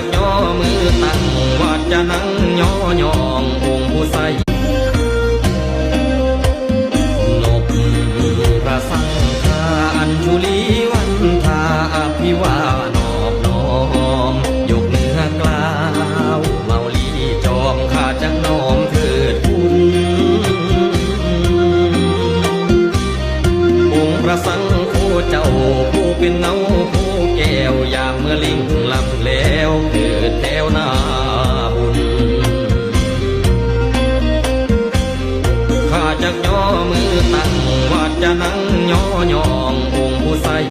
จากย่อมือตั้งว่าจะนั่งย่อยององค์ผู้ใสนบพระสังฆาอัญชุลีวันทาอภิวานอบน้อมยกเนื้อกล่าวเมาลีจอมข้าจะน้อมเถิดคุณองค์พระสังฆเจ้าผู้เป็นเงาผู้แก้วอย่างเมื่อลิงลำแล้วเกิดแถวหน้าบุญข้าจะย่อมือตั้งว่าจะนั่งย่อยอ